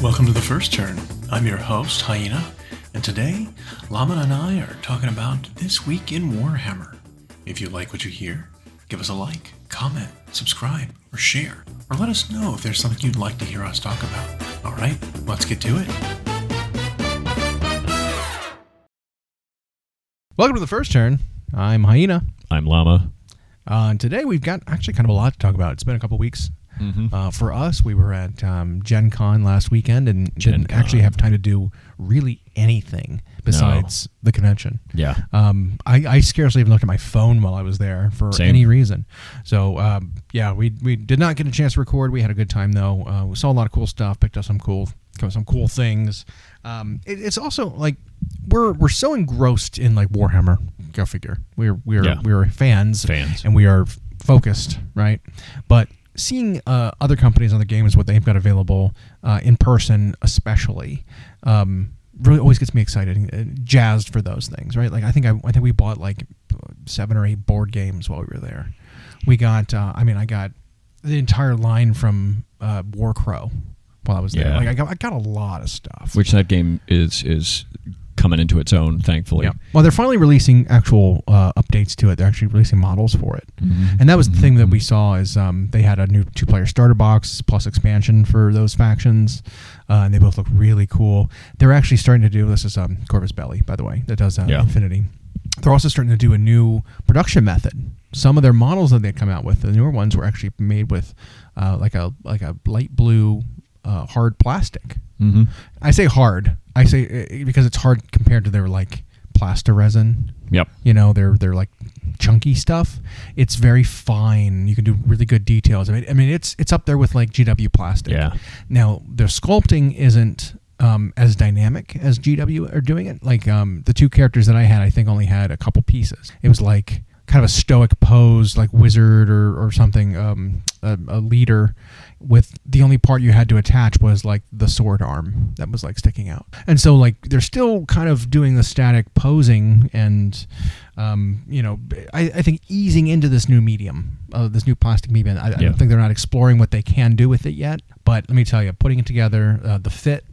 Welcome to The First Turn. I'm your host, Hyena, and today, Llama and I are talking about This Week in Warhammer. If you like what you hear, give us a like, comment, subscribe, or share, or let us know if there's something you'd like to hear us talk about. Alright, let's get to it. Welcome to The First Turn. I'm Hyena. I'm Llama. And today we've got actually kind of a lot to talk about. It's been a couple weeks. For us, we were at Gencon last weekend and didn't actually have time to do really anything besides the convention. Yeah. I scarcely even looked at my phone while I was there for any reason. So, we did not get a chance to record. We had a good time, though. We saw a lot of cool stuff, picked up some cool things. It's also like we're so engrossed in like Warhammer. Go figure. We're fans, and we are focused, right? But seeing other companies, other games, what they've got available in person, especially, really always gets me excited, jazzed for those things, right? Like I think we bought like 7 or 8 board games while we were there. We got, I got the entire line from Warcrow while I was there. Like I got a lot of stuff. Which that game is coming into its own, thankfully. Yeah. Well, they're finally releasing actual updates to it. They're actually releasing models for it. And that was the thing that we saw is they had a new 2-player starter box plus expansion for those factions. And they both look really cool. They're actually starting to do, this is Corvus Belli, by the way, that does Infinity. They're also starting to do a new production method. Some of their models that they come out with, the newer ones, were actually made with like a light blue hard plastic. I say hard. I say because it's hard compared to their like plaster resin. Yep. You know, they're like chunky stuff. It's very fine. You can do really good details. I mean, it's up there with like GW plastic. Yeah. Now their sculpting isn't as dynamic as GW are doing it. Like the 2 characters that I had, I think only had a couple pieces. It was like kind of a stoic pose, like wizard or something, a leader, with the only part you had to attach was like the sword arm that was like sticking out. And so like they're still kind of doing the static posing and I think easing into this new medium, this new plastic medium. I don't think they're not exploring what they can do with it yet, but let me tell you, putting it together, the fit,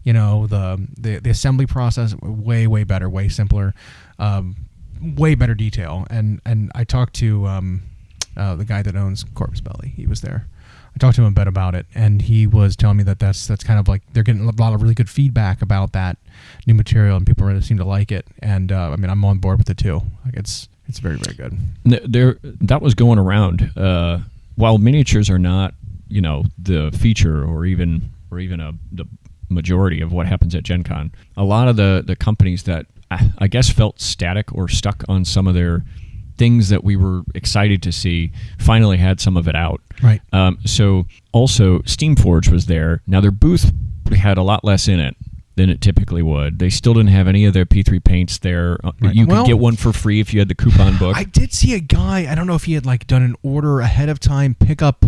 the assembly process, way better, way simpler, way better detail. And I talked to the guy that owns Corvus Belli. He was there. I talked to him a bit about it, and he was telling me that's kind of like they're getting a lot of really good feedback about that new material, and people really seem to like it. And I'm on board with it too. Like it's very, very good. That was going around. While miniatures are not, the feature or even the majority of what happens at Gen Con, a lot of the companies that I guess felt static or stuck on some of their things that we were excited to see finally had some of it out. Right. So also Steamforge was there. Now their booth had a lot less in it than it typically would. They still didn't have any of their P3 paints there. Right. You could get one for free if you had the coupon book. I did see a guy, I don't know if he had like done an order ahead of time, pick up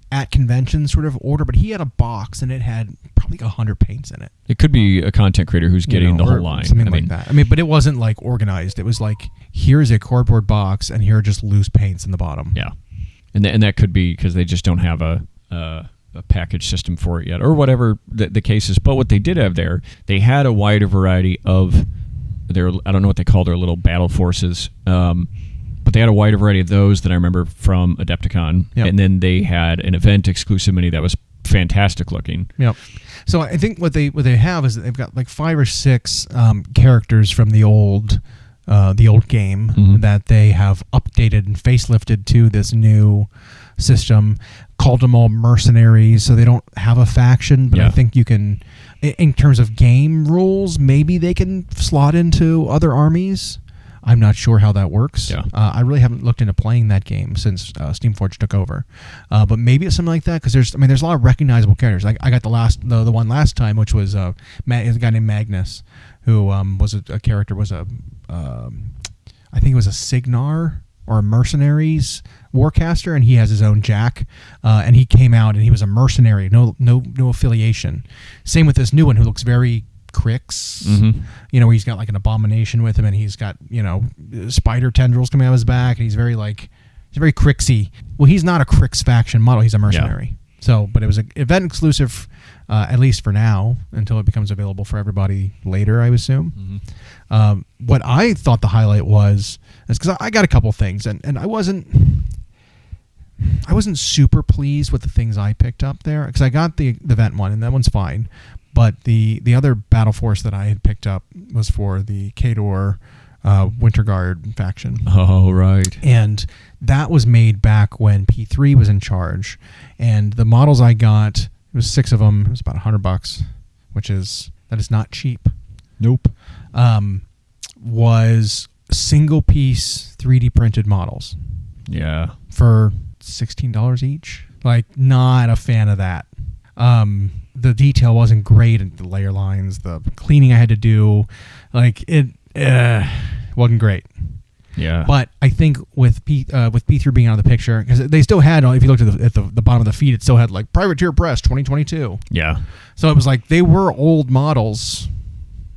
at convention sort of order, but he had a box and it had probably 100 paints in it. It could be a content creator who's getting the whole line. Something like that. But it wasn't like organized. It was like, here's a cardboard box and here are just loose paints in the bottom. Yeah. And that could be because they just don't have a package system for it yet or whatever the case is. But what they did have there, they had a wider variety of their, I don't know what they call their little battle forces, but they had a wider variety of those that I remember from Adepticon. Yep. And then they had an event exclusive mini that was fantastic looking. Yep. So I think what they have is that they've got like 5 or 6 characters from the old game that they have updated and facelifted to this new system. Called them all mercenaries, so they don't have a faction. But I think you can, in terms of game rules, maybe they can slot into other armies. I'm not sure how that works. Yeah. I really haven't looked into playing that game since Steamforge took over. But maybe it's something like that because there's a lot of recognizable characters. I got the one last time, which was a guy named Magnus, who was a character, I think it was a Signar or a Mercenaries Warcaster, and he has his own Jack, and he came out and he was a mercenary, no affiliation. Same with this new one who looks very Crix, where he's got like an abomination with him, and he's got spider tendrils coming out of his back, and he's very Crixy. Well, he's not a Crix faction model; he's a mercenary. Yeah. So, but it was an event exclusive at least for now, until it becomes available for everybody later, I assume. What I thought the highlight was is because I got a couple things, and I wasn't super pleased with the things I picked up there, because I got the Vent one, and that one's fine. But the other Battle Force that I had picked up was for the Khador Winter Guard faction. Oh, right. And that was made back when P3 was in charge. And the models I got, it was 6 of them. It was about $100, that is not cheap. Nope. Was single piece 3D printed models. Yeah. For $16 each. Like, not a fan of that. The detail wasn't great, and the layer lines, the cleaning I had to do, like, it wasn't great. Yeah. But I think with P3 being out of the picture, because they still had, if you looked at the bottom of the feed, it still had like Privateer Press 2022. Yeah. So it was like they were old models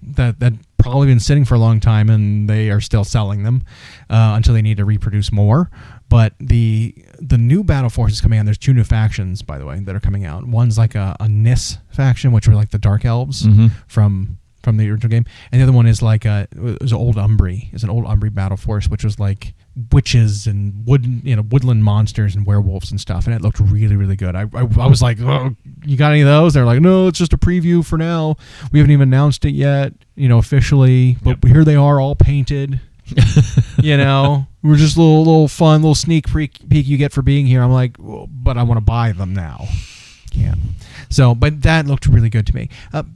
that probably been sitting for a long time, and they are still selling them until they need to reproduce more. But the new Battle Force is coming out. There's 2 new factions, by the way, that are coming out. One's like a Nis faction, which were like the Dark Elves from the original game, and the other one is like it was an old Umbri. It's an old Umbri Battle Force, which was like witches and woodland monsters and werewolves and stuff, and it looked really, really good. I was like, oh, you got any of those? They're like, no, it's just a preview for now. We haven't even announced it yet, officially. But here they are, all painted. We're just a little fun, little sneak peek you get for being here. I'm like, well, but I want to buy them now. Yeah. So, but that looked really good to me.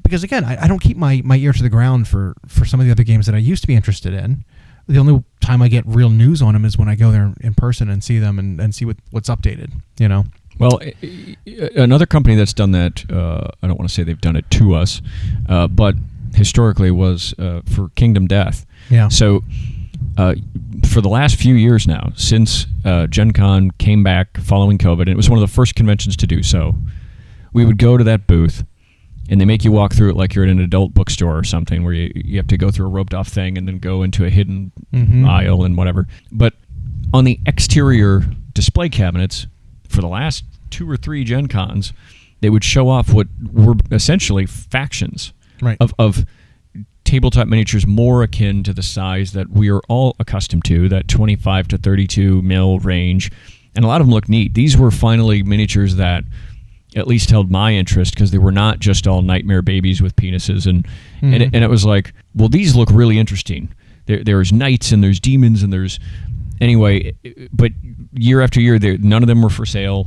Because again, I don't keep my ear to the ground for some of the other games that I used to be interested in. The only time I get real news on them is when I go there in person and see them and see what's updated, Well, another company that's done that, I don't want to say they've done it to us, but historically was for Kingdom Death. Yeah. So for the last few years now, since Gencon came back following COVID, and it was one of the first conventions to do so, we would go to that booth, and they make you walk through it like you're in an adult bookstore or something, where you have to go through a roped-off thing and then go into a hidden aisle and whatever. But on the exterior display cabinets, for the last 2 or 3 Gen Cons, they would show off what were essentially factions of tabletop miniatures more akin to the size that we are all accustomed to, that 25 to 32 mil range. And a lot of them look neat. These were finally miniatures that at least held my interest, because they were not just all nightmare babies with penises. And it was like, well, these look really interesting. There's knights and there's demons and there's... Anyway, but year after year, none of them were for sale.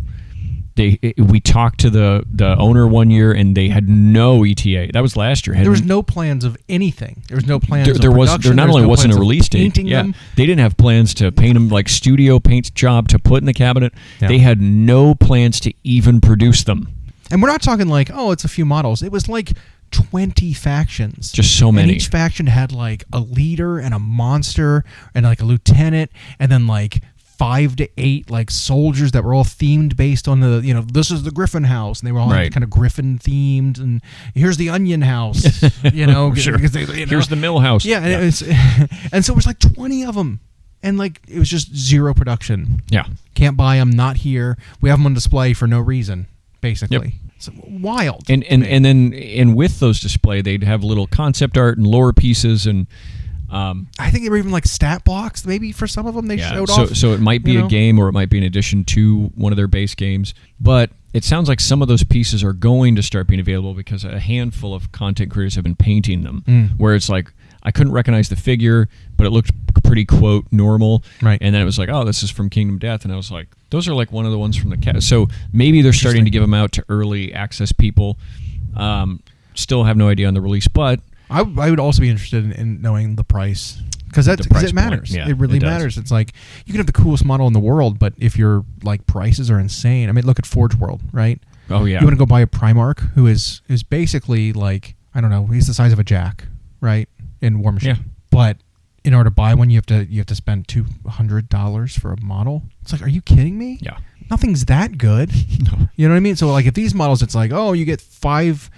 We talked to the owner one year, and they had no ETA. That was last year. There was no plans of anything. There was no plans of there production. There not only no wasn't a plans of release date. painting Yeah, them. they didn't have plans to paint them, like studio paint job to put in the cabinet. Yeah. They had no plans to even produce them. And we're not talking like, oh, it's a few models. It was like 20 factions. Just so many. And each faction had like a leader and a monster and like a lieutenant, and then like 5 to 8 like soldiers that were all themed based on the, this is the Griffin house, and they were all kind of Griffin themed, and here's the Onion house, Sure. because Here's the Mill House. Yeah, and, and so it was like 20 of them, and like it was just zero production. Yeah. Can't buy them, not here. We have them on display for no reason, basically. Yep. It's wild. And then with those display, they'd have little concept art and lore pieces, and I think they were even like stat blocks, maybe for some of them they showed off. So it might be a game, or it might be an addition to one of their base games. But it sounds like some of those pieces are going to start being available, because a handful of content creators have been painting them, where it's like, I couldn't recognize the figure, but it looked pretty, quote, normal. Right. And then it was like, oh, this is from Kingdom Death. And I was like, those are like one of the ones from the cat. So maybe they're starting to give them out to early access people. Still have no idea on the release, but I would also be interested in knowing the price, because it matters. Yeah, it really matters. It's like, you can have the coolest model in the world, but if your like prices are insane, I mean, look at Forge World, right? Oh yeah. You want to go buy a Primarch who is basically like, I don't know, he's the size of a jack, right? In War Machine. Yeah. But in order to buy one, you have to spend $200 for a model. It's like, are you kidding me? Yeah. Nothing's that good. No. You know what I mean? So like, if these models, it's like, oh, you get five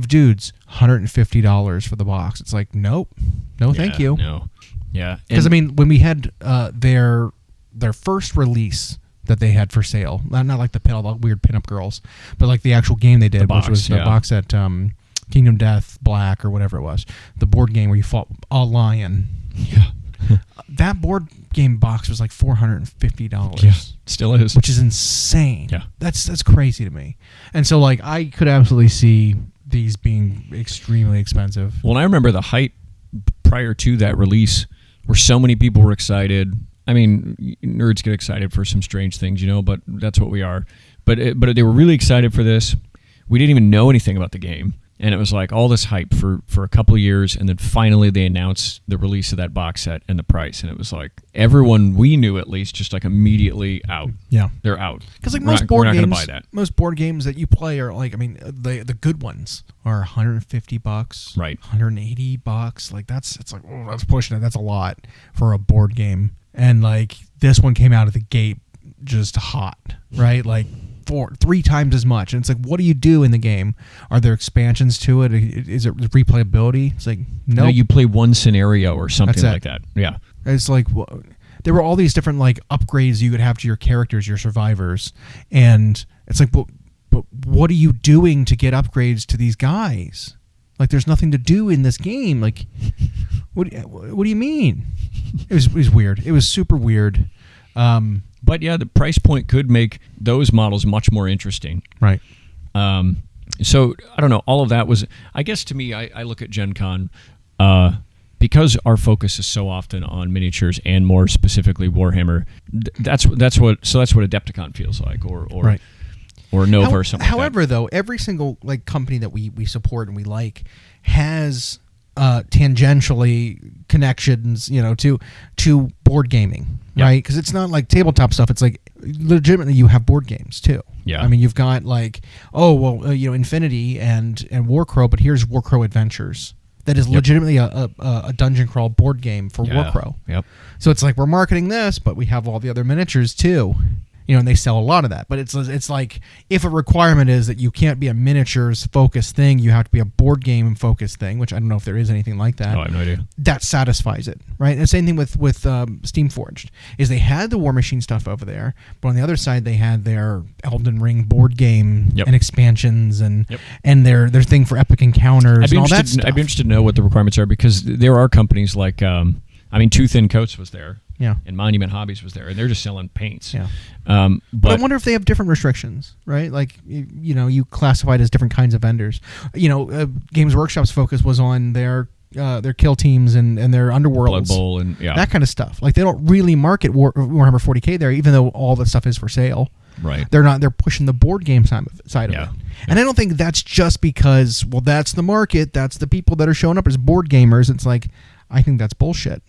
dudes, $150 for the box. It's like, nope, no, thank you. No. Yeah. Because I mean, when we had their first release that they had for sale. Not like all the weird pinup girls, but like the actual game they did, which was the box set Kingdom Death Black or whatever it was. The board game where you fought a lion. Yeah. That board game box was like $450. Yeah, still is. Which is insane. Yeah. That's crazy to me. And so like I could absolutely see these being extremely expensive. Well, and I remember the hype prior to that release where so many people were excited. I mean, nerds get excited for some strange things, but that's what we are. But they were really excited for this. We didn't even know anything about the game. And it was like all this hype for a couple of years, and then finally they announced the release of that box set and the price, and it was like everyone we knew at least just like immediately out. Yeah, they're out because like we're not going to buy that. Most board games that you play are like, I mean, the good ones are $150, right? $180. Like that's like, oh, that's pushing it. That's a lot for a board game, and like this one came out of the gate just hot, right? Like 3 times as much, and it's like, what do you do in the game? Are there expansions to it? Is it replayability? It's like no, you play one scenario or something like that. Yeah, it's like there were all these different like upgrades you could have to your characters, your survivors, and it's like, but what are you doing to get upgrades to these guys? Like, there's nothing to do in this game. Like, what do you mean? It was weird. It was super weird. But yeah, the price point could make those models much more interesting. Right. So, I don't know. All of that was, I guess to me, I look at Gen Con, because our focus is so often on miniatures and more specifically Warhammer, that's what Adepticon feels like, or right. or Nova or something however, like that. Though, every single like company that we support and we like has tangentially connections, to board gaming, right? Because it's not like tabletop stuff. It's like legitimately you have board games too. Yeah. I mean, you've got like, Infinity and Warcrow, but here's Warcrow Adventures. That is legitimately a dungeon crawl board game for Warcrow. Yep. So it's like we're marketing this, but we have all the other miniatures too. And they sell a lot of that. But it's like, if a requirement is that you can't be a miniatures focused thing, you have to be a board game focused thing, which I don't know if there is anything like that. Oh, I have no idea. That satisfies it, right? And the same thing with Steamforged, is they had the War Machine stuff over there, but on the other side they had their Elden Ring board game and expansions and their thing for Epic Encounters and all that stuff. I'd be interested to know what the requirements are, because there are companies like, Two Thin Coats was there. Yeah. And Monument Hobbies was there, and they're just selling paints. Yeah. But I wonder if they have different restrictions, right? Like, you classified as different kinds of vendors. Games Workshop's focus was on their kill teams and their underworlds. Blood Bowl and that kind of stuff. Like, they don't really market Warhammer 40K there, even though all the stuff is for sale. Right. They're pushing the board game side of it. And I don't think that's just because, well, that's the market, that's the people that are showing up as board gamers. It's like, I think that's bullshit.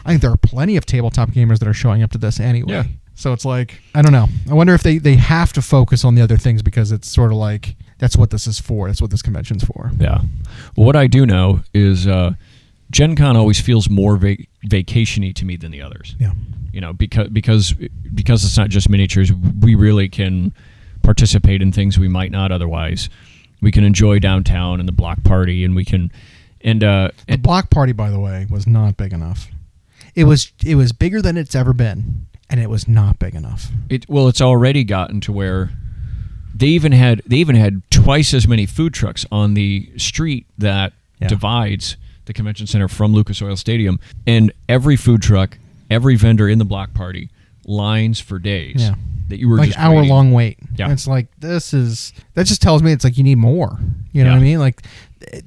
I think there are plenty of tabletop gamers that are showing up to this anyway. Yeah. So it's like, I don't know. I wonder if they have to focus on the other things, because it's sort of like, that's what this is for. That's what this convention's for. Yeah. Well, what I do know is Gen Con always feels more vacation-y to me than the others. Yeah. Because it's not just miniatures, we really can participate in things we might not otherwise. We can enjoy downtown and the block party, and we can... the block party, by the way, was not big enough. It was bigger than it's ever been, and it was not big enough. It's already gotten to where they even had twice as many food trucks on the street that divides the convention center from Lucas Oil Stadium, and every food truck, every vendor in the block party, lines for days. Yeah. That you were like just hour-long wait. Yeah. And it's like, that just tells me it's like you need more. You know what I mean? Like,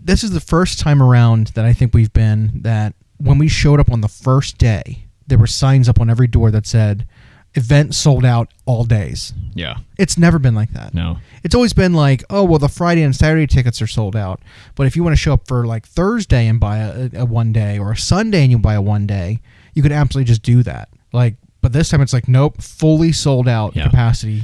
this is the first time around that I think we've been that when we showed up on the first day, there were signs up on every door that said, event sold out all days. Yeah. It's never been like that. No. It's always been like, oh, well, the Friday and Saturday tickets are sold out. But if you want to show up for like Thursday and buy a one day, or a Sunday and you buy a one day, you could absolutely just do that. Like, but this time it's like, nope, fully sold out capacity.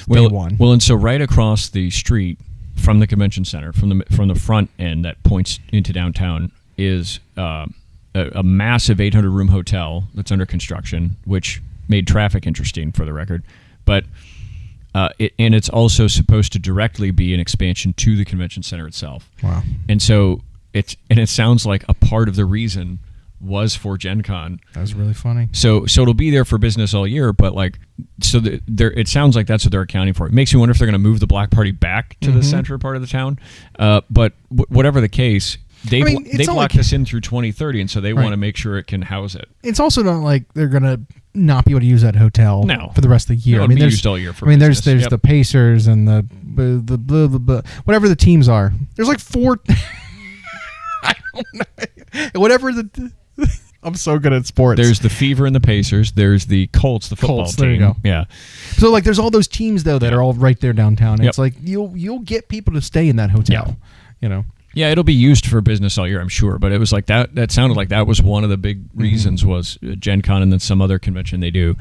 Day one. Well, and so right across the street from the convention center, from the front end that points into downtown, is a massive 800-room hotel that's under construction, which made traffic interesting, for the record. But it's also supposed to directly be an expansion to the convention center itself. Wow. And so it sounds like a part of the reason was for Gen Con. That was really funny. So it'll be there for business all year, but like, so it sounds like that's what they're accounting for. It makes me wonder if they're going to move the block party back to the central part of the town. But whatever the case, they locked this in through 2030, and so they want to make sure it can house it. It's also not like they're going to not be able to use that hotel for the rest of the year. It'll be used all year for business. There's the Pacers and the blah, blah, blah, whatever the teams are. There's like 4. I don't know. Whatever the. I'm so good at sports. There's the Fever and the Pacers. There's the Colts, the football team. There you go. Yeah. So like, there's all those teams though that are all right there downtown. It's like you'll get people to stay in that hotel. You know. Yeah, it'll be used for business all year, I'm sure. But it was like that. That sounded like that was one of the big reasons was Gen Con and then some other convention they do.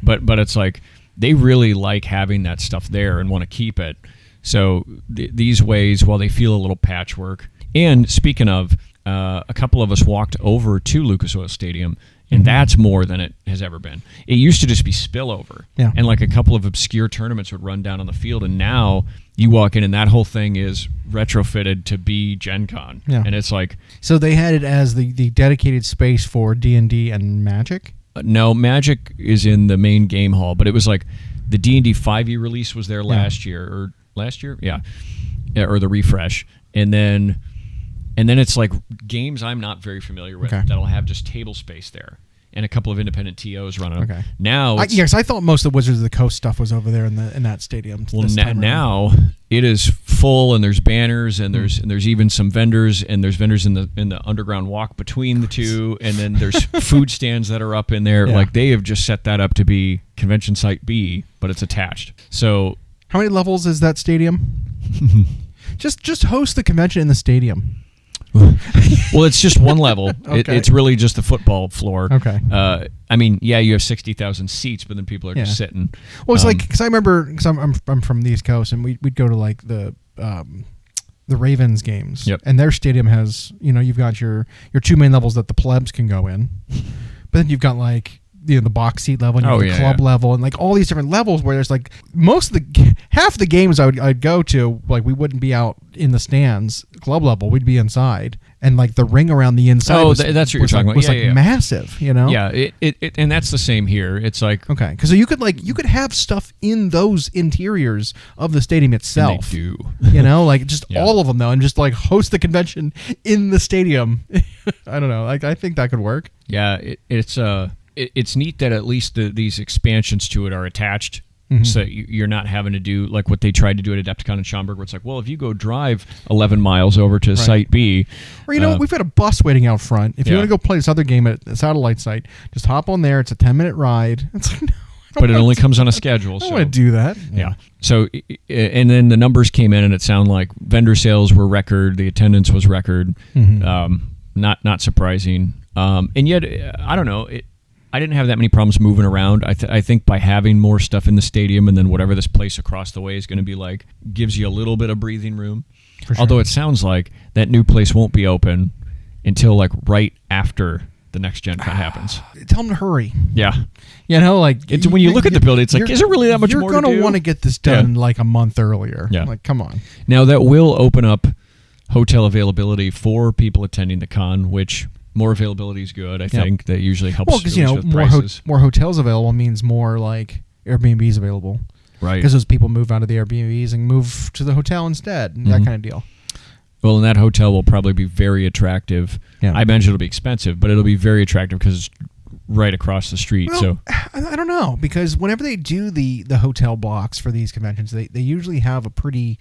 But it's like they really like having that stuff there and want to keep it. So these ways, while they feel a little patchwork. And speaking of, a couple of us walked over to Lucas Oil Stadium, and that's more than it has ever been. It used to just be spillover, and like a couple of obscure tournaments would run down on the field, and now you walk in, and that whole thing is retrofitted to be Gen Con, and it's like... So they had it as the dedicated space for D&D and Magic? No, Magic is in the main game hall, but it was like the D&D 5e release was there last year, or the refresh, and then it's like games I'm not very familiar with that'll have just table space there and a couple of independent TOs running them. Now, I thought most of the Wizards of the Coast stuff was over there in that stadium. Well, now it is full, and there's banners, and there's even some vendors, and there's vendors in the underground walk between the two, and then there's food stands that are up in there. Like they have just set that up to be Convention Site B, but it's attached. So, how many levels is that stadium? just host the convention in the stadium. Well, it's just one level. It's really just the football floor. I mean, you have 60,000 seats, but then people are just sitting. Well, it's like, because I remember, because I'm from the East Coast, and we'd go to like the Ravens games, and their stadium has, you've got your 2 main levels that the plebs can go in, but then you've got like the box seat level and the club level, and like all these different levels where there's like half the games I'd go to, like we wouldn't be out in the stands club level, we'd be inside, and like the ring around the inside that's what you're talking about. Was massive, and that's the same here. It's like because you could have stuff in those interiors of the stadium itself. And they do. Like just all of them though, and just like host the convention in the stadium. I don't know, like I think that could work. It's neat that at least these expansions to it are attached, so you're not having to do like what they tried to do at Adepticon in Schaumburg, where it's like, well, if you go drive 11 miles over to Site B, or we've got a bus waiting out front. If you want to go play this other game at the satellite site, just hop on there. It's a 10-minute ride. It's like, no, but it only comes on a schedule. I don't want to do that. Yeah. So, and then the numbers came in, and it sounded like vendor sales were record. The attendance was record. Not surprising. And yet, I don't know. I didn't have that many problems moving around. I think by having more stuff in the stadium, and then whatever this place across the way is going to be like, gives you a little bit of breathing room. For sure. Although it sounds like that new place won't be open until like right after the next Gen Con happens. Tell them to hurry. Yeah. Like it's when you look at the building, it's like, is it really that much more to do? You're going to want to get this done like a month earlier. Yeah. Like, come on. Now that will open up hotel availability for people attending the con, which... More availability is good, I think. That usually helps. Well, because more hotels available means more like Airbnbs available, right? Because those people move out of the Airbnbs and move to the hotel instead, and that kind of deal. Well, and that hotel will probably be very attractive. I imagine it'll be expensive, but it'll be very attractive because it's right across the street. Well, so I don't know, because whenever they do the hotel blocks for these conventions, they usually have a pretty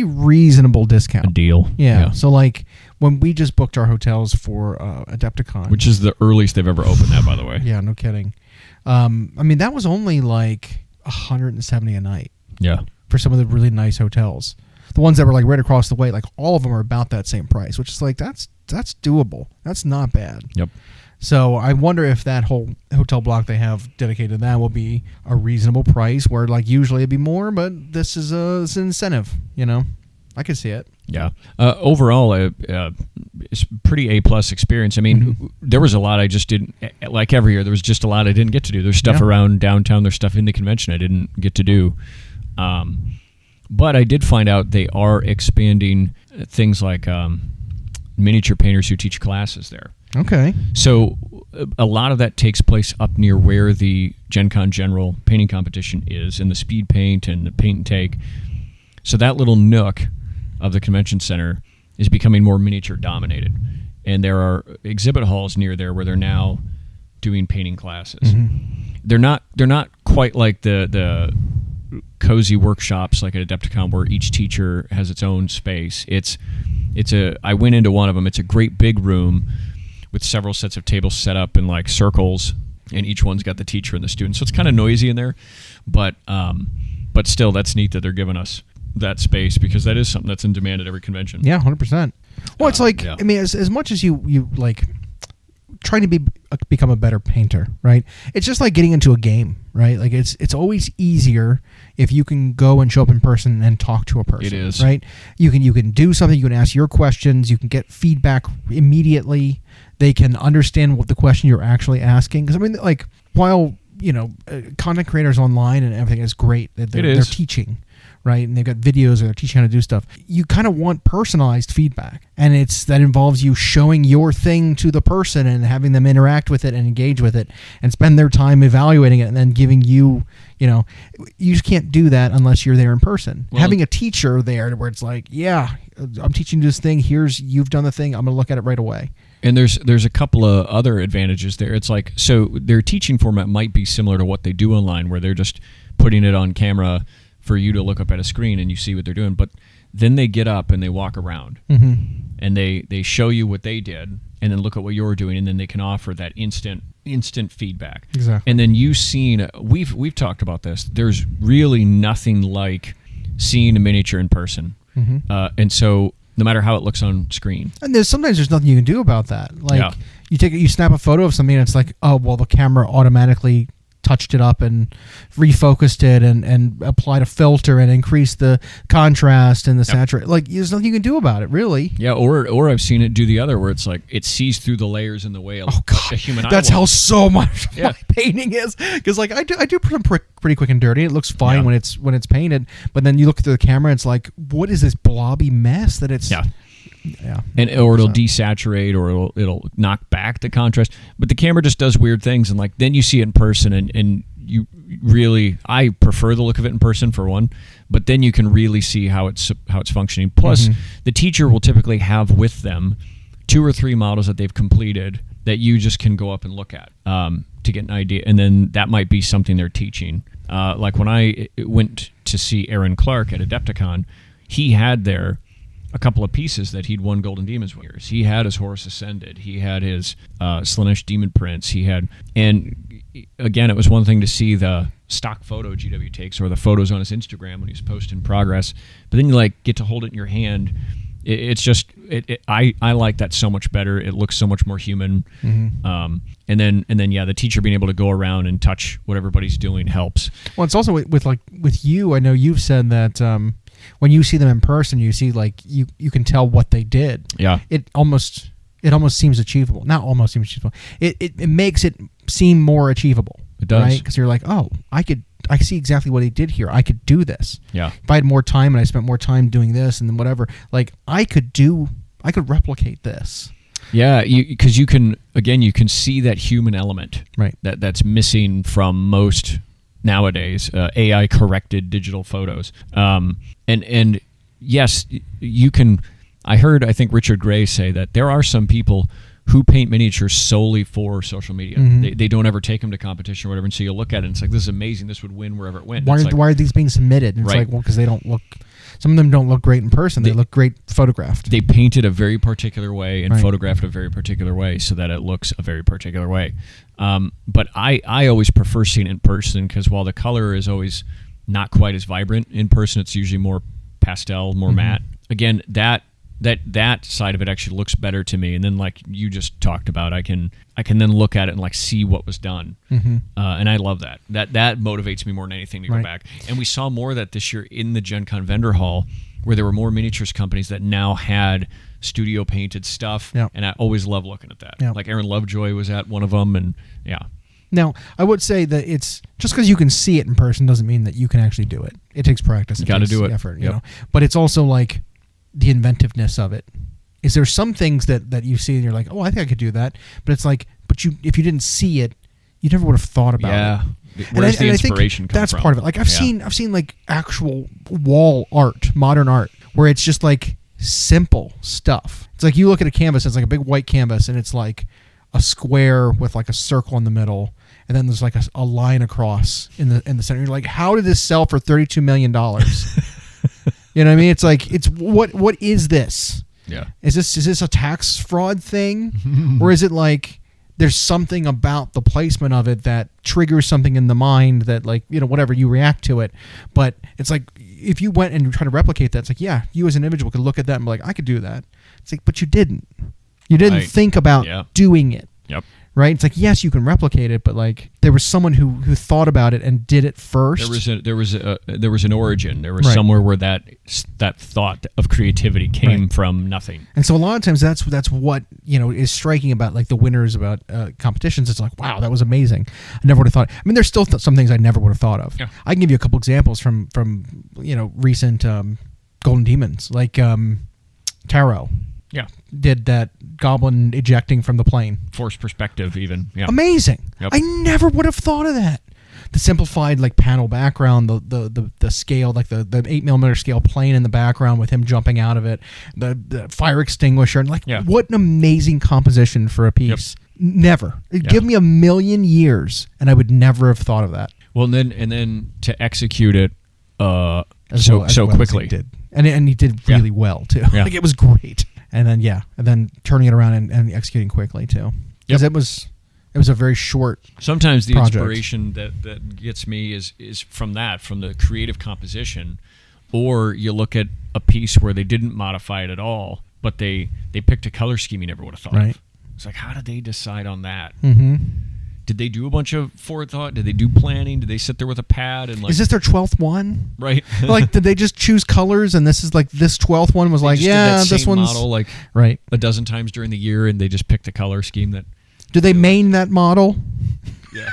reasonable discount. A deal. Yeah. So like when we just booked our hotels for Adepticon, which is the earliest they've ever opened that, by the way. Yeah, no kidding. I mean, that was only like $170 a night. Yeah. For some of the really nice hotels. The ones that were like right across the way, like all of them are about that same price, which is like that's doable. That's not bad. Yep. So I wonder if that whole hotel block they have dedicated to that will be a reasonable price, where like usually it'd be more, but this is an incentive. I could see it. Yeah. Overall, it's pretty A+ experience. I mean, there was a lot I just didn't, like every year, there was just a lot I didn't get to do. There's stuff around downtown. There's stuff in the convention I didn't get to do. But I did find out they are expanding things like miniature painters who teach classes there. Okay. So a lot of that takes place up near where the Gencon General painting competition is, and the speed paint and the paint and take. So that little nook of the convention center is becoming more miniature dominated, and there are exhibit halls near there where they're now doing painting classes. They're not quite like the cozy workshops like at Adepticon where each teacher has its own space. I went into one of them. It's a great big room with several sets of tables set up in like circles, and each one's got the teacher and the student. So it's kind of noisy in there, but still, that's neat that they're giving us that space, because that is something that's in demand at every convention. Yeah, 100%. Well, it's like, yeah. I mean, as much as you like trying to become a better painter, right? It's just like getting into a game, right? Like it's always easier if you can go and show up in person and talk to a person. It is. Right? You can do something, you can ask your questions, you can get feedback immediately. They can understand what the question you're actually asking. Because I mean, like, while content creators online and everything is great, they're teaching, right? And they've got videos, or they're teaching how to do stuff. You kind of want personalized feedback, and that involves you showing your thing to the person and having them interact with it and engage with it and spend their time evaluating it and then giving you, you just can't do that unless you're there in person. Well, having a teacher there where it's like, yeah, I'm teaching you this thing. You've done the thing. I'm going to look at it right away. And there's a couple of other advantages there. It's like, so their teaching format might be similar to what they do online, where they're just putting it on camera for you to look up at a screen and you see what they're doing. But then they get up and they walk around, and they show you what they did, and then look at what you're doing, and then they can offer that instant feedback. Exactly. And then we've talked about this. There's really nothing like seeing a miniature in person, and so no matter how it looks on screen. And sometimes there's nothing you can do about that. Like, Yeah. you snap a photo of something and it's like, oh, well, the camera automatically touched it up and refocused it and applied a filter and increased the contrast and the saturation. Like, there's nothing you can do about it, really. Yeah, or I've seen it do the other, where it's like it sees through the layers in the way a human eye. That's how so much of Yeah. my painting is. Because like I do pretty quick and dirty. It looks fine when it's painted, but then you look through the camera, and it's like, what is this blobby mess that it's? Yeah. Yeah. Or it'll desaturate, or it'll knock back the contrast. But the camera just does weird things, and like then you see it in person, and you really, I prefer the look of it in person for one, but then you can really see how it's functioning. Plus, the teacher will typically have with them 2 or 3 models that they've completed that you just can go up and look at to get an idea, and then that might be something they're teaching. Like when I went to see Aaron Clark at Adepticon, he had there a couple of pieces that he'd won Golden Demons with. He had his Horus Ascended. He had his Slaanesh Demon Prince. And again, it was one thing to see the stock photo GW takes, or the photos on his Instagram when he's posting progress, but then you like get to hold it in your hand. It's just I like that so much better. It looks so much more human. And then the teacher being able to go around and touch what everybody's doing helps. Well, it's also with you. I know you've said that when you see them in person, you see like you can tell what they did. Yeah. It almost seems achievable. Not almost seems achievable. It makes it seem more achievable. It does. Right? Because you're like, oh, I see exactly what he did here. I could do this. Yeah. If I had more time and I spent more time doing this and then whatever, like I could replicate this. Yeah, because you can see that human element, right? That's missing from most nowadays AI corrected digital photos. And yes, you can. I think Richard Gray say that there are some people who paint miniatures solely for social media. They don't ever take them to competition or whatever, and so you look at it and it's like, this is amazing, this would win wherever it went. Why are these being submitted? And it's like, well, because they don't look, some of them don't look great in person, they look great photographed. They painted a very particular way and photographed a very particular way so that it looks a very particular way. But I always prefer seeing it in person, because while the color is always not quite as vibrant in person, it's usually more pastel, more matte. Again, that side of it actually looks better to me, and then like you just talked about, I can then look at it and like see what was done, and I love that motivates me more than anything to go back. And we saw more of that this year in the Gen Con vendor hall, where there were more miniatures companies that now had studio painted stuff, and I always love looking at that. Like Aaron Lovejoy was at one of them, and Now, I would say that it's just because you can see it in person doesn't mean that you can actually do it. It takes practice. You got to do it. Effort, you know. But it's also like the inventiveness of it is there some things that you see and you're like, oh, I think I could do that, but it's like, if you didn't see it, you never would have thought about it. Where's the inspiration come that's from? part of it. Like I've seen like actual wall art, modern art, where it's just like simple stuff. It's like you look at a canvas, it's like a big white canvas, and it's like a square with like a circle in the middle, and then there's like a line across in the center. You're like, how did this sell for $32 million? You know what I mean? It's like, it's what is this? Yeah. Is this a tax fraud thing, or is it like there's something about the placement of it that triggers something in the mind that, like, you know, whatever, you react to it. But it's like, if you went and tried to replicate that, it's like, yeah, you as an individual could look at that and be like, I could do that. It's like, but you didn't. You didn't think about doing it. Yep. Right? It's like, yes, you can replicate it, but like there was someone who thought about it and did it first. There was an origin. There was somewhere where that thought of creativity came from nothing. And so a lot of times that's what, you know, is striking about like the winners about competitions. It's like, wow, that was amazing. I never would have thought. I mean, there's still some things I never would have thought of. Yeah. I can give you a couple examples from you know, recent Golden Demons, like Taro. Yeah. Did that goblin ejecting from the plane. Forced perspective even. Yeah. Amazing. Yep. I never would have thought of that. The simplified like panel background, the scale, like the 8mm scale plane in the background with him jumping out of it, the fire extinguisher, and like what an amazing composition for a piece. Yep. Never. Give me a million years and I would never have thought of that. Well, and then to execute it so quickly. He did. And he did really well too. Yeah. Like it was great. And then turning it around and executing quickly too, because it was a very short. Sometimes the project. Inspiration that gets me is from the creative composition, or you look at a piece where they didn't modify it at all, but they picked a color scheme you never would have thought of. It's like, how did they decide on that? Mm-hmm. Did they do a bunch of forethought? Did they do planning? Did they sit there with a pad and like? Is this their 12th one? Right. Like, did they just choose colors and this is like this 12th one was like, yeah, this one's model like a dozen times during the year, and they just picked the color scheme that. Do they main that model? Yeah.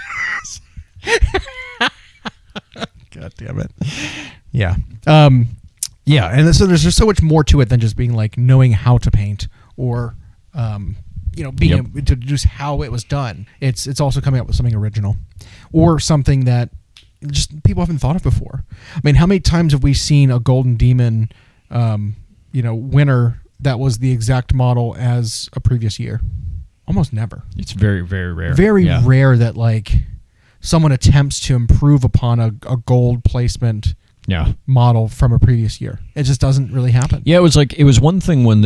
God damn it. Yeah. Yeah, and so there's just so much more to it than just being like knowing how to paint or you know, being able to deduce how it was done. It's also coming up with something original or something that just people haven't thought of before. I mean, how many times have we seen a Golden Demon, you know, winner that was the exact model as a previous year? Almost never. It's very, very rare. Very rare that like someone attempts to improve upon a gold placement model from a previous year. It just doesn't really happen. Yeah, it was one thing when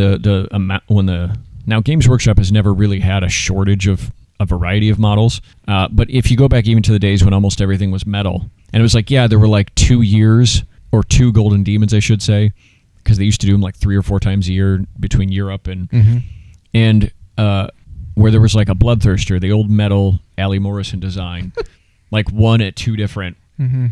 now Games Workshop has never really had a shortage of a variety of models, but if you go back even to the days when almost everything was metal, and it was like, there were like 2 years or 2 Golden Demons, I should say, because they used to do them like 3 or 4 times a year between Europe and where there was like a Bloodthirster, the old metal Ali Morrison design, like one at 2 different.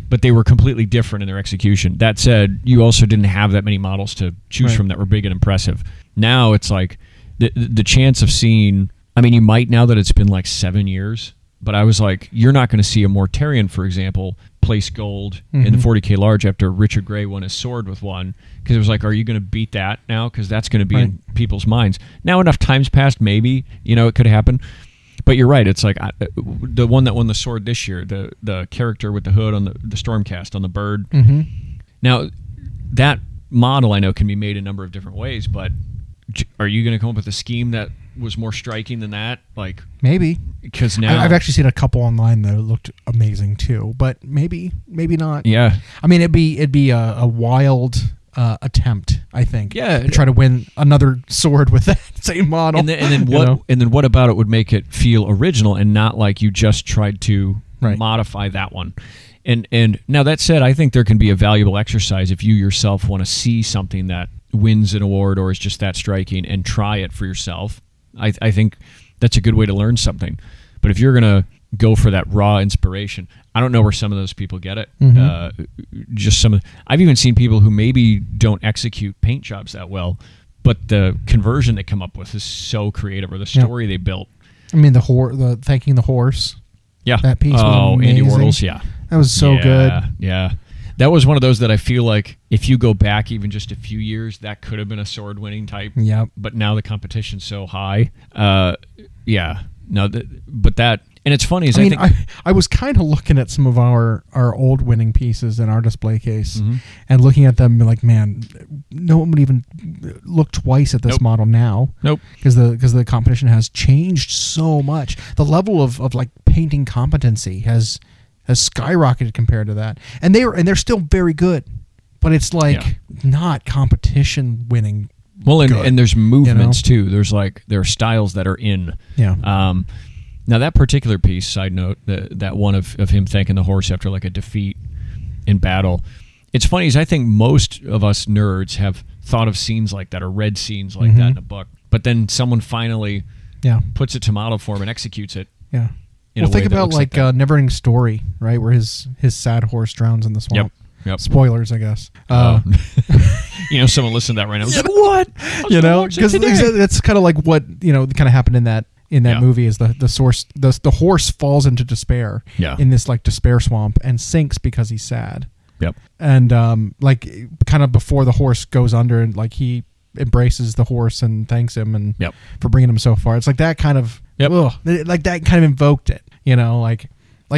But they were completely different in their execution. That said, you also didn't have that many models to choose from that were big and impressive. Now it's like the chance of seeing, I mean, you might now that it's been like 7 years, but I was like, you're not going to see a Mortarion, for example, place gold in the 40K large after Richard Gray won his sword with one, because it was like, are you going to beat that now? Because that's going to be in people's minds. Now enough time's passed, maybe, you know, it could happen. But you're right. It's like the one that won the sword this year, the character with the hood on the Stormcast on the bird. Now, that model I know can be made a number of different ways, but are you going to come up with a scheme that was more striking than that? Like maybe, because now I've actually seen a couple online that looked amazing too, but maybe not. Yeah, I mean, it'd be a wild attempt, I think. Yeah, to try to win another sword with that same model. And then what about it would make it feel original and not like you just tried to modify that one? And now that said, I think there can be a valuable exercise if you yourself want to see something that wins an award or is just that striking and try it for yourself. I think that's a good way to learn something. But if you're going to go for that raw inspiration, I don't know where some of those people get it. I've even seen people who maybe don't execute paint jobs that well, but the conversion they come up with is so creative, or the story they built. I mean, the thanking the horse. Yeah, that piece was amazing. Andy Wartles. Yeah, that was so good. Yeah, That was one of those that I feel like if you go back even just a few years, that could have been a sword-winning type. Yep. But now the competition's so high. Yeah. No, but that... And it's funny is I think I was kind of looking at some of our old winning pieces in our display case and looking at them and like, man, no one would even look twice at this model now. Nope. Because the competition has changed so much. The level of like painting competency has skyrocketed compared to that. And they're still very good. But it's like not competition winning. Well, and there's movements too. There are styles that are in. Yeah. Now, that particular piece, side note, that one of him thanking the horse after like a defeat in battle, it's funny is I think most of us nerds have thought of scenes like that or read scenes like that in a book, but then someone finally puts it to model form and executes it. Yeah. Well, think about like Neverending Story, right, where his sad horse drowns in the swamp. Yep. Spoilers, I guess. Someone listened to that right now. Like, what? Because that's kind of like what kind of happened in that movie is the horse falls into despair in this like despair swamp and sinks because he's sad. Yep. And like kind of before the horse goes under and like he embraces the horse and thanks him and for bringing him so far. It's like that kind of like that kind of invoked it. Like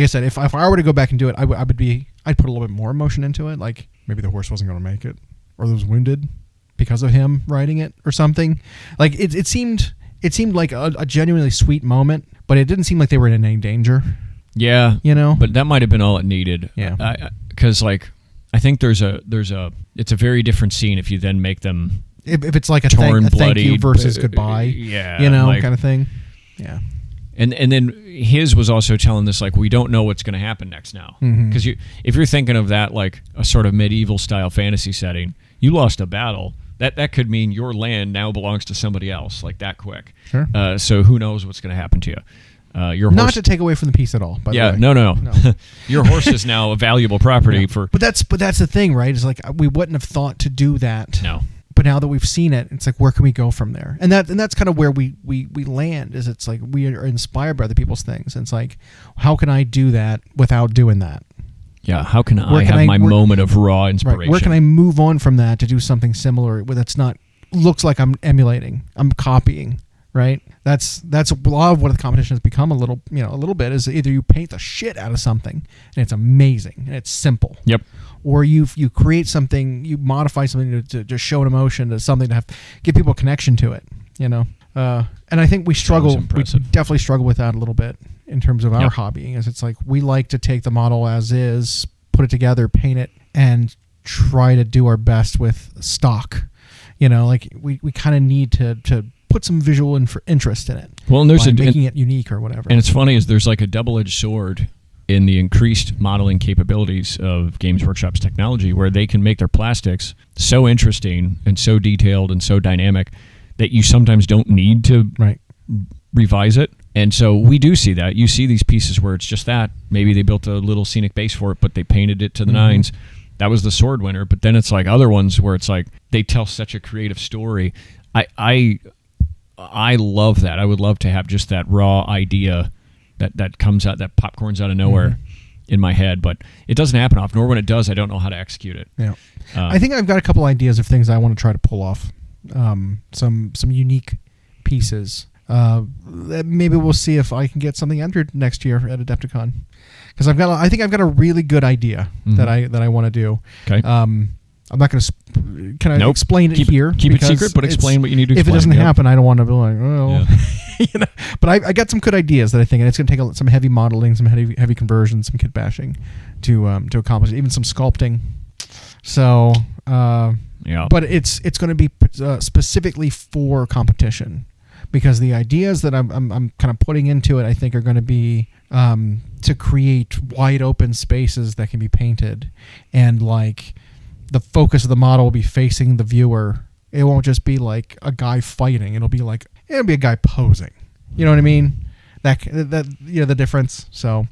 I said, if I were to go back and do it, I'd put a little bit more emotion into it. Like maybe the horse wasn't going to make it or was wounded because of him riding it or something. Like it seemed like a genuinely sweet moment, but it didn't seem like they were in any danger. Yeah. But that might have been all it needed. Yeah. Because like I think it's a very different scene if you then make them if it's like a torn, thank you versus goodbye. Kind of thing. Yeah. And then his was also telling this like we don't know what's going to happen next now because if you're thinking of that like a sort of medieval style fantasy setting, you lost a battle. That could mean your land now belongs to somebody else like that quick. Sure. So who knows what's going to happen to you? Your horse, not to take away from the piece at all. By the way. No. Your horse is now a valuable property for. But that's the thing, right? It's like we wouldn't have thought to do that. No. But now that we've seen it, it's like where can we go from there? And that's kind of where we land. Is it's like we are inspired by other people's things. And it's like how can I do that without doing that? Yeah, how can I have my moment of raw inspiration? Right, where can I move on from that to do something similar where that's not looks like I'm emulating, I'm copying, right? That's a lot of what the competition has become a little bit is either you paint the shit out of something and it's amazing and it's simple. Yep. Or you create something, you modify something to show an emotion, to something to give people a connection to it, And I think we definitely struggle with that a little bit in terms of our hobbying. Is it's like we like to take the model as is, put it together, paint it, and try to do our best with stock. Like we kind of need to put some visual interest in it. Well, and there's making it unique or whatever. And it's funny is there's like a double-edged sword in the increased modeling capabilities of Games Workshop's technology, where they can make their plastics so interesting and so detailed and so dynamic that you sometimes don't need to revise it. And so we do see that. You see these pieces where it's just that. Maybe they built a little scenic base for it, but they painted it to the nines. That was the sword winner. But then it's like other ones where it's like they tell such a creative story. I love that. I would love to have just that raw idea that comes out, that popcorns out of nowhere in my head. But it doesn't happen often. Or when it does, I don't know how to execute it. Yeah. I think I've got a couple ideas of things I want to try to pull off. Some unique pieces. Maybe we'll see if I can get something entered next year at Adepticon, because I think I've got a really good idea that I want to do. Okay. I'm not going to. Can I explain it here? Keep it secret, but explain what you need to. If it doesn't happen, I don't want to be like, oh, But I got some good ideas that I think, and it's going to take some heavy modeling, some heavy conversions, some kit bashing to accomplish it, even some sculpting. So. But it's going to be specifically for competition, because the ideas that I'm kind of putting into it, I think, are going to be to create wide open spaces that can be painted, and like the focus of the model will be facing the viewer. It won't just be like a guy fighting. It'll be a guy posing. You know what I mean? That the difference. So.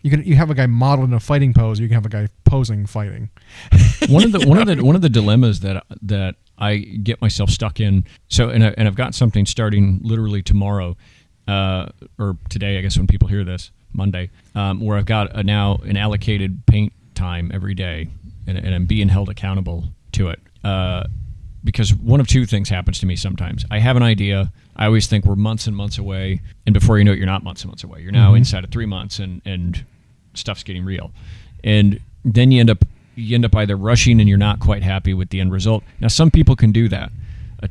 You have a guy modeled in a fighting pose. You can have a guy posing fighting. One of the dilemmas that I get myself stuck in. So and I've got something starting literally tomorrow, or today, I guess when people hear this, Monday, where I've got now an allocated paint time every day, and I'm being held accountable to it. Because one of two things happens to me sometimes. I have an idea. I always think we're months and months away, and before you know it, you're not months and months away. You're now inside of 3 months, and stuff's getting real. And then you end up either rushing and you're not quite happy with the end result. Now, some people can do that.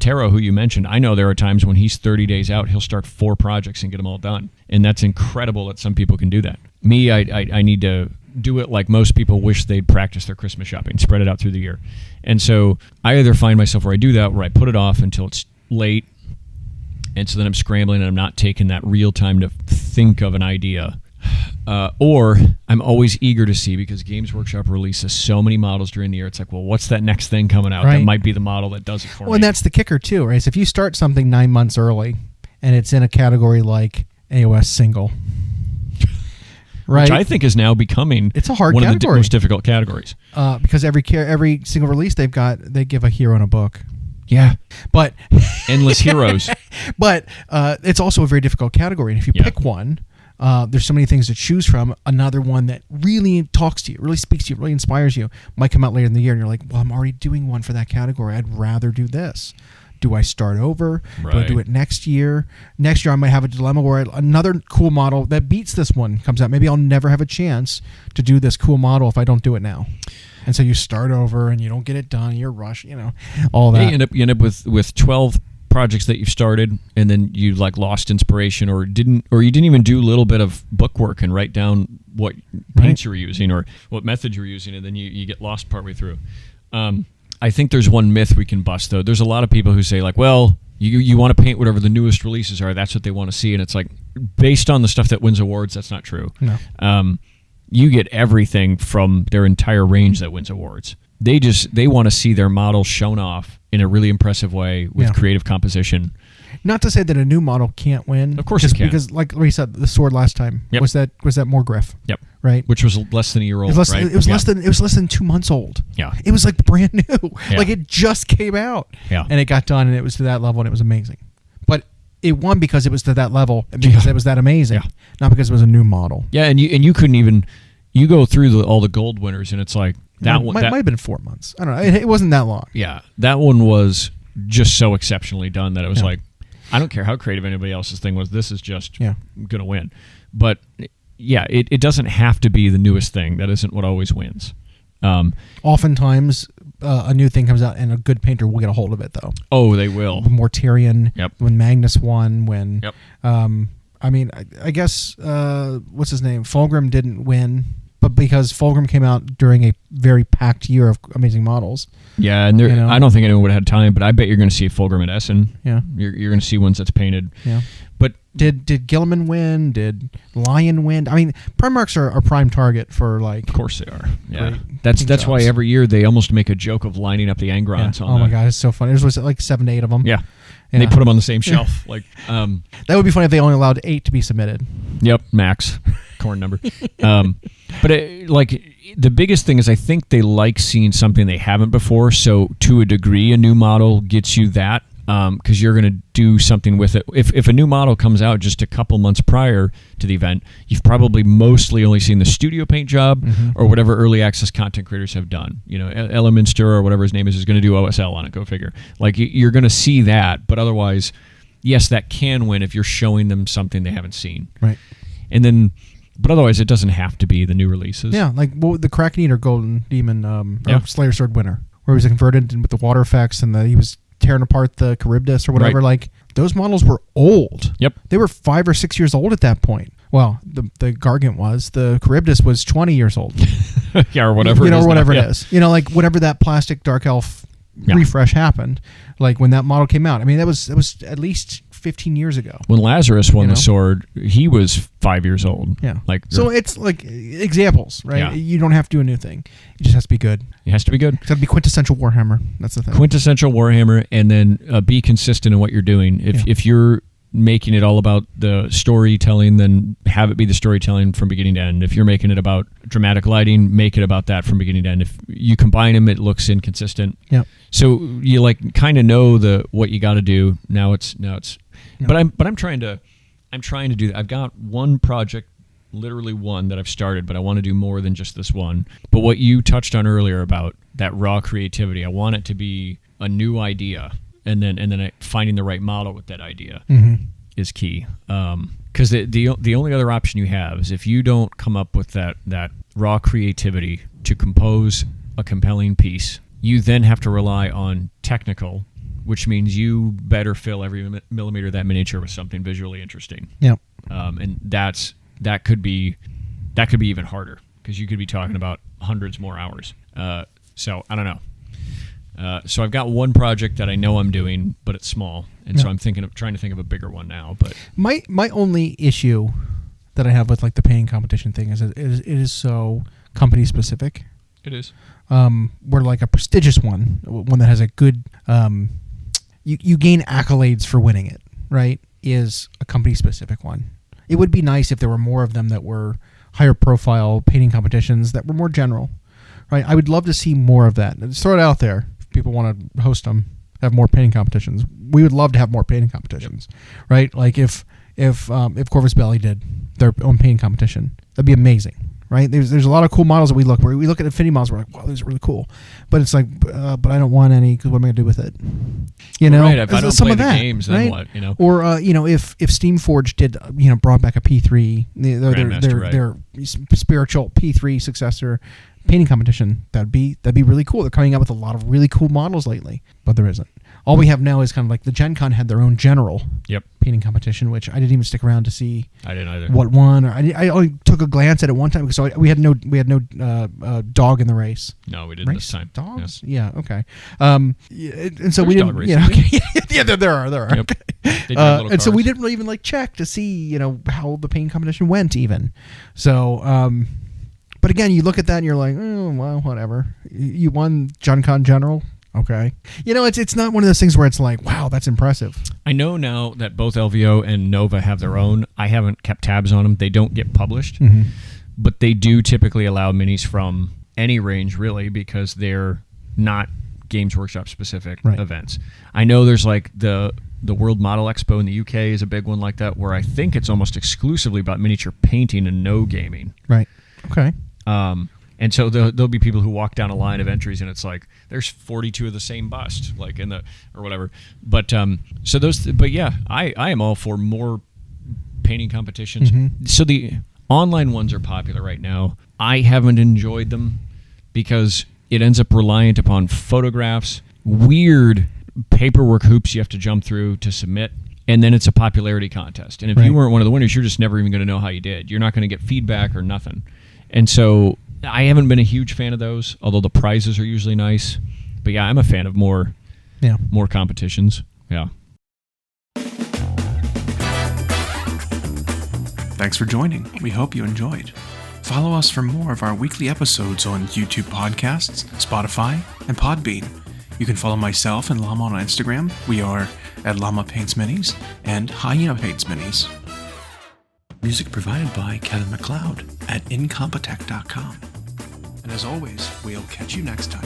Taro, who you mentioned, I know there are times when he's 30 days out, he'll start 4 projects and get them all done. And that's incredible that some people can do that. Me, I need to do it like most people wish they'd practice their Christmas shopping, spread it out through the year. And so I either find myself where I do that, where I put it off until it's late, and so then I'm scrambling and I'm not taking that real time to think of an idea. Or I'm always eager to see, because Games Workshop releases so many models during the year. It's like, well, what's that next thing coming out? Right. That might be the model that does it for me. And that's the kicker too, right? So if you start something 9 months early and it's in a category like AOS single, right? Which I think is now becoming it's a hard one category. of the most difficult categories. Because every single release they give a hero in a book. Yeah. But Endless heroes. But it's also a very difficult category. And if you pick one, there's so many things to choose from. Another one that really talks to you, really speaks to you, really inspires you, might come out later in the year, and you're like, well, I'm already doing one for that category. I'd rather do this. Do I start over? Right. Do I do it next year? Next year I might have a dilemma where another cool model that beats this one comes out. Maybe I'll never have a chance to do this cool model if I don't do it now. And so you start over and you don't get it done. You're rushed, all that. Yeah, you end up with 12 projects that you've started, and then you like lost inspiration, or you didn't even do a little bit of book work and write down what paints you were using or what methods you were using, and then you get lost partway through. I think there's one myth we can bust, though. There's a lot of people who say, like, well, you want to paint whatever the newest releases are. That's what they want to see. And it's like, based on the stuff that wins awards, that's not true. No. You get everything from their entire range that wins awards. They want to see their model shown off in a really impressive way with creative composition. Not to say that a new model can't win. Of course it can. Because, like we said, the sword last time was that more Griff. Yep. Right. Which was less than a year old. It was right? less than 2 months old. Yeah. It was like brand new. Yeah. Like it just came out. Yeah. And it got done, and it was to that level, and it was amazing. But it won because it was to that level, and because it was that amazing. Yeah. Not because it was a new model. Yeah, and you couldn't even go through all the gold winners, and it's like that one might have been 4 months. I don't know. It wasn't that long. Yeah, that one was just so exceptionally done that it was like, I don't care how creative anybody else's thing was. This is just gonna win. But yeah, it doesn't have to be the newest thing. That isn't what always wins. Oftentimes, a new thing comes out, and a good painter will get a hold of it, though. Oh, they will. Mortarion. Yep. When Magnus won. When. Yep. I mean, I guess what's his name? Fulgrim didn't win, but because Fulgrim came out during a very packed year of amazing models. Yeah, and I don't think anyone would have had time, but I bet you're going to see Fulgrim at Essen. Yeah. You're going to see ones that's painted. Yeah. But did Gilliman win? Did Lion win? I mean, Primarchs are a prime target for like. Of course they are. Yeah. That's why every year they almost make a joke of lining up the Angrons. Yeah. Oh my god, it's so funny. There's like 7 to 8 of them. Yeah. And they put them on the same shelf. Like that would be funny if they only allowed 8 to be submitted. Yep, max corn number. But the biggest thing is I think they like seeing something they haven't before. So to a degree, a new model gets you that because you're going to do something with it. If a new model comes out just a couple months prior to the event, you've probably mostly only seen the studio paint job or whatever early access content creators have done. Eleminster or whatever his name is going to do OSL on it. Go figure. Like you're going to see that, but otherwise, yes, that can win if you're showing them something they haven't seen. Right. And then, but otherwise, it doesn't have to be the new releases. Yeah, like the Kraken Eater Golden Demon or Slayer Sword winner, where he was converted with the water effects and he was tearing apart the Charybdis or whatever. Right. Like those models were old. Yep. They were 5 or 6 years old at that point. Well, the Gargant was. The Charybdis was 20 years old. Yeah, or whatever. Or whatever it is. Like whatever that plastic Dark Elf refresh happened. Like when that model came out. I mean, that was at least 15 years ago. When Lazarus won the sword, he was 5 years old. Yeah. So it's like examples, right? Yeah. You don't have to do a new thing. It just has to be good. It has to be good. It's got to be quintessential Warhammer. That's the thing. Quintessential Warhammer, and then be consistent in what you're doing. If you're making it all about the storytelling, then have it be the storytelling from beginning to end. If you're making it about dramatic lighting, make it about that from beginning to end. If you combine them, it looks inconsistent. Yeah. So you kind of know what you got to do. Now it's. But I'm trying to do that. I've got one project literally one that I've started, but I want to do more than just this one. But what you touched on earlier about that raw creativity, I want it to be a new idea, and then finding the right model with that idea is key. Because the only other option you have is if you don't come up with that raw creativity to compose a compelling piece, you then have to rely on technical, which means you better fill every millimeter of that miniature with something visually interesting. Yep. And that could be even harder, because you could be talking about hundreds more hours. So I don't know. So I've got one project that I know I'm doing, but it's small, and so I'm trying to think of a bigger one now. But my only issue that I have with like the painting competition thing is it is so company specific. it is. Where like a prestigious one that has a good, you gain accolades for winning it, right? Is a company specific one. It would be nice if there were more of them that were higher profile painting competitions that were more general, right? I would love to see more of that. Just throw it out there. If people want to host them, have more painting competitions. We would love to have more painting competitions, right? Like if Corvus Belli did their own painting competition, that'd be amazing, right? There's a lot of cool models that we look at Infinity models. We're like, wow, these are really cool, but it's like, but I don't want any, because what am I gonna do with it? You know, right? If I don't play the games, then right? what? You know, or if Steamforge did, brought back a P3, their spiritual P3 successor painting competition, that'd be really cool. They're coming out with a lot of really cool models lately, but there isn't. All we have now is kind of like the Gencon had their own general painting competition, which I didn't even stick around to see. I didn't either. What won? Or I only took a glance at it one time because we had no dog in the race. No, we didn't this time. Dogs? Yeah. Okay. And so we didn't. Okay. Yeah, there are. Yep. Okay. And so we didn't really even check to see how the painting competition went even. So. But again, you look at that and you're like, oh, well, whatever. You won Gencon General. Okay. It's not one of those things where it's like, wow, that's impressive. I know now that both LVO and Nova have their own. I haven't kept tabs on them. They don't get published, but they do typically allow minis from any range, really, because they're not Games Workshop specific events. I know there's like the World Model Expo in the UK is a big one like that, where I think it's almost exclusively about miniature painting and no gaming. Right. Okay. And so there'll be people who walk down a line of entries, and it's like there's 42 of the same bust, like in the or whatever. But so those. But yeah, I am all for more painting competitions. So the online ones are popular right now. I haven't enjoyed them because it ends up reliant upon photographs, weird paperwork hoops you have to jump through to submit. And then it's a popularity contest. And if you weren't one of the winners, you're just never even going to know how you did. You're not going to get feedback or nothing. And so I haven't been a huge fan of those, although the prizes are usually nice. But yeah, I'm a fan of more competitions. Yeah. Thanks for joining. We hope you enjoyed. Follow us for more of our weekly episodes on YouTube podcasts, Spotify, and Podbean. You can follow myself and Llama on Instagram. We are at Llama Paints Minis and Hyena Paints Minis. Music provided by Kevin MacLeod at incompetech.com. And as always, we'll catch you next time.